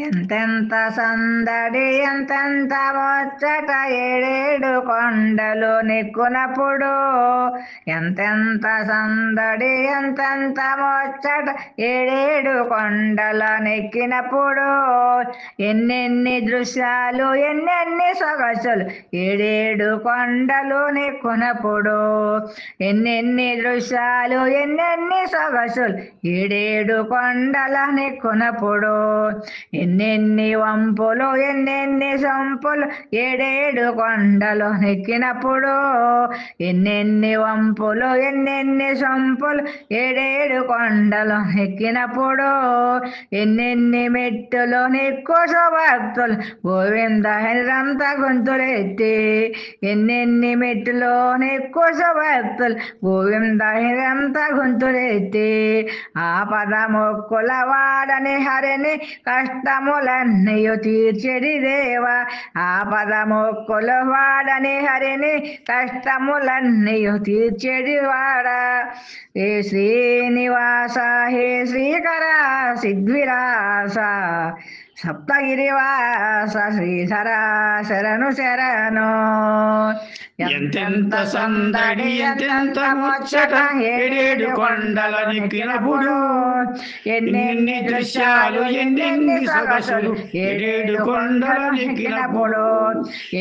ఎంతెంత సందడి ఎంతెంత ముచ్చట ఏడేడు కొండలు నెక్కునప్పుడు, ఎంతెంత సందడి ఎంతెంత ముచ్చట ఏడేడు కొండల నెక్కినప్పుడు, ఎన్నెన్ని దృశ్యాలు ఎన్నెన్ని సొగసులు ఏడేడు కొండలు నెక్కునప్పుడు, ఎన్నెన్ని దృశ్యాలు ఎన్నెన్ని సొగసులు ఏడేడు కొండల నెక్కునప్పుడు, ఎన్నెన్ని వంపులు ఎన్నెన్ని సొంపులు ఏడేడు కొండలు నెక్కినప్పుడు, ఎన్నెన్ని వంపులు ఎన్నెన్ని సొంపులు ఏడేడు కొండలు నెక్కినప్పుడు, ఎన్నెన్ని మెట్టులు నెక్కు భక్తులు గోవింద హరిరంత గొంతులెత్తి, ఎన్నెన్ని మెట్టులు నెక్కు భక్తులు గోవింద హరిరంత గొంతులెత్తి, ఆపద మొక్కుల వాడని హరిని కష్టములన్నయు తీర్చెడి దేవా, ఆపద మొక్కులు వాడని హరిని కష్టములన్నయు తీర్చెడి వాడా, హే శ్రీనివాస హే శ్రీకర సిద్ధివిలాస సప్తగిరివాస శ్రీధర శరణు శరణు. ఎంతెంత సందడి ఎంతెంత ముచ్చట ఏడేడు కొండల నెక్కినప్పుడు, ఎన్నెన్ని దృశ్యాలు ఎన్నెన్ని సొగసులు ఏడేడు కొండల నెక్కినప్పుడు,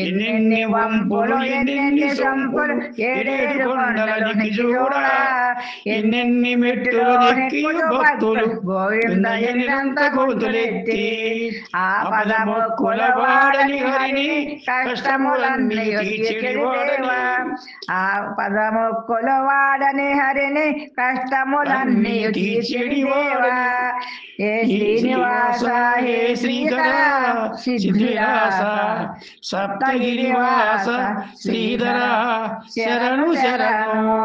ఎన్నెన్ని వంపులు ఎన్నెన్ని సొంపులు ఏడేడు కొండల నెక్కి చూడా, ఎన్నెన్ని మెట్టులు నెక్కి భక్తులు గోవింద హరినంత గొంతులెత్తి, ఆపద మొక్కుల వాడని హరిని కష్టములన్నీ తీర్చెడి వాడని, ఆపద మొక్కులు వాడని హరిని కష్టములన్నీ తీర్చెడి దేవా, హే శ్రీనివాస హే శ్రీకర సిద్ధివిలాస సప్తగిరివాస శ్రీధర శరణు శరణు.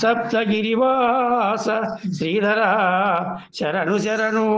సప్తగిరివాస శ్రీధర శరణు శరణు.